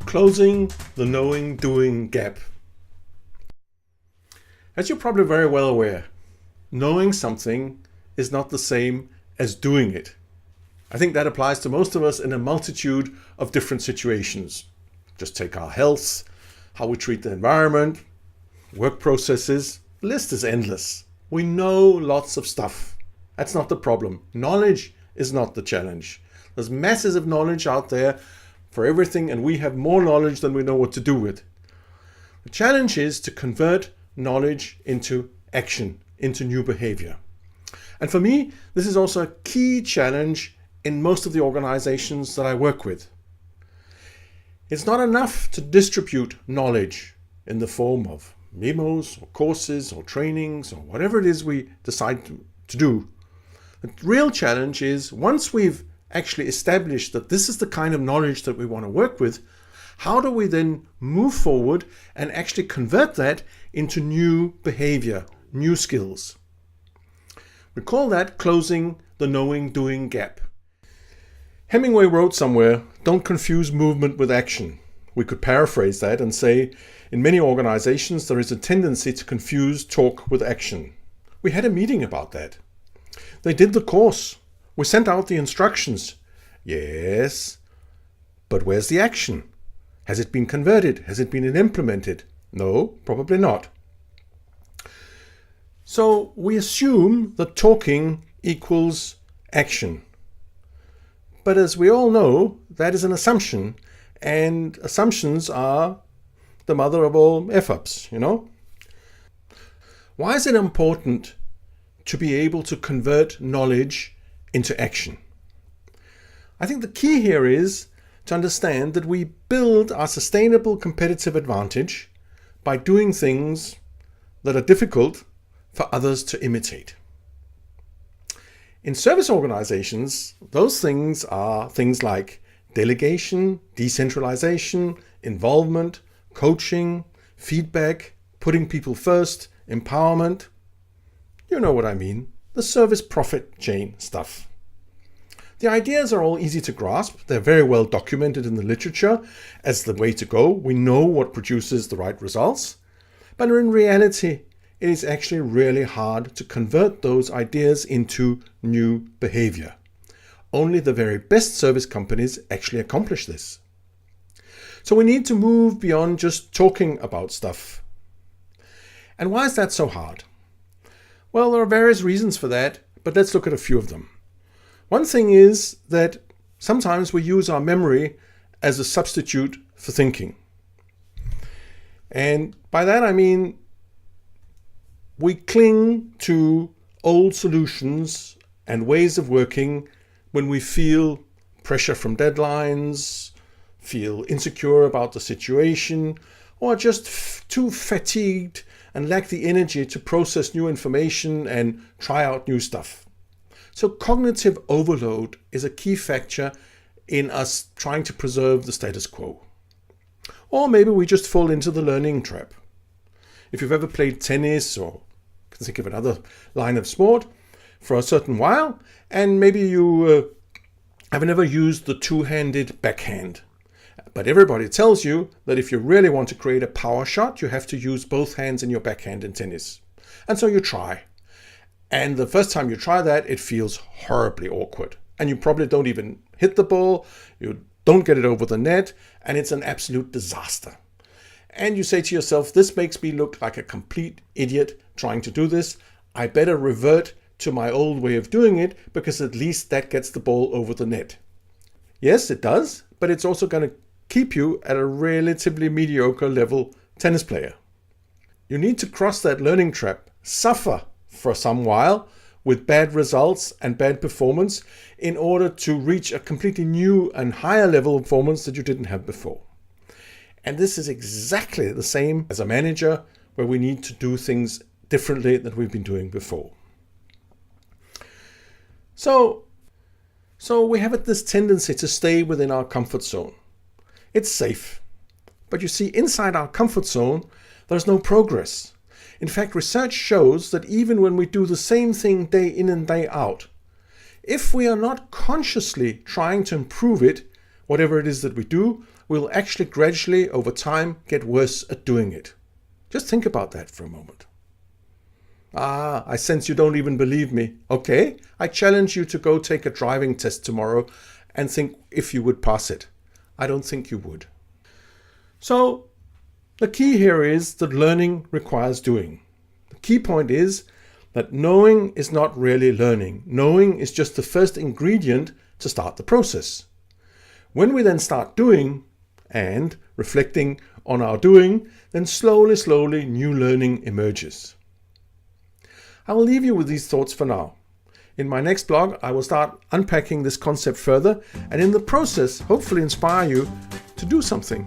Closing the knowing-doing gap. As you're probably very well aware, knowing something is not the same as doing it. I think that applies to most of us in a multitude of different situations. Just take our health, how we treat the environment, work processes. The list is endless. We know lots of stuff. That's not the problem. Knowledge is not the challenge. There's masses of knowledge out there for everything, and we have more knowledge than we know what to do with. The challenge is to convert knowledge into action, into new behavior. And for me, this is also a key challenge in most of the organizations that I work with. It's not enough to distribute knowledge in the form of memos or courses or trainings or whatever it is we decide to do. The real challenge is, once we've actually established that this is the kind of knowledge that we want to work with, how do we then move forward and actually convert that into new behavior, new skills? We call that closing the knowing-doing gap. Hemingway wrote somewhere, "Don't confuse movement with action." We could paraphrase that and say, in many organizations there is a tendency to confuse talk with action. We had a meeting about that. They did the course. We sent out the instructions. Yes, but where's the action? Has it been converted? Has it been implemented? No, probably not. So we assume that talking equals action. But as we all know, that is an assumption, and assumptions are the mother of all F-ups, Why is it important to be able to convert knowledge into action? I think the key here is to understand that we build our sustainable competitive advantage by doing things that are difficult for others to imitate. In service organizations, those things are things like delegation, decentralization, involvement, coaching, feedback, putting people first, empowerment. You know what I mean, the service profit chain stuff. The ideas are all easy to grasp. They're very well documented in the literature as the way to go. We know what produces the right results. But in reality, it is actually really hard to convert those ideas into new behavior. Only the very best service companies actually accomplish this. So we need to move beyond just talking about stuff. And why is that so hard? Well, there are various reasons for that, but let's look at a few of them. One thing is that sometimes we use our memory as a substitute for thinking. And by that I mean we cling to old solutions and ways of working when we feel pressure from deadlines, feel insecure about the situation, or just too fatigued and lack the energy to process new information and try out new stuff. So cognitive overload is a key factor in us trying to preserve the status quo. Or maybe we just fall into the learning trap. If you've ever played tennis, or you can think of another line of sport, for a certain while, and maybe you have never used the two-handed backhand. But everybody tells you that if you really want to create a power shot, you have to use both hands in your backhand in tennis. And so you try. And the first time you try that, it feels horribly awkward. And you probably don't even hit the ball, you don't get it over the net, and it's an absolute disaster. And you say to yourself, this makes me look like a complete idiot trying to do this. I better revert to my old way of doing it, because at least that gets the ball over the net. Yes, it does, but it's also going to keep you at a relatively mediocre level tennis player. You need to cross that learning trap, suffer for some while with bad results and bad performance in order to reach a completely new and higher level of performance that you didn't have before. And this is exactly the same as a manager, where we need to do things differently than we've been doing before. So we have this tendency to stay within our comfort zone. It's safe. But you see, inside our comfort zone, there's no progress. In fact, research shows that even when we do the same thing day in and day out, if we are not consciously trying to improve it, whatever it is that we do, we'll actually gradually, over time, get worse at doing it. Just think about that for a moment. I sense you don't even believe me. Okay, I challenge you to go take a driving test tomorrow and think if you would pass it. I don't think you would. So, the key here is that learning requires doing. The key point is that knowing is not really learning. Knowing is just the first ingredient to start the process. When we then start doing and reflecting on our doing, then slowly new learning emerges. I will leave you with these thoughts for now. In my next blog, I will start unpacking this concept further and in the process, hopefully inspire you to do something.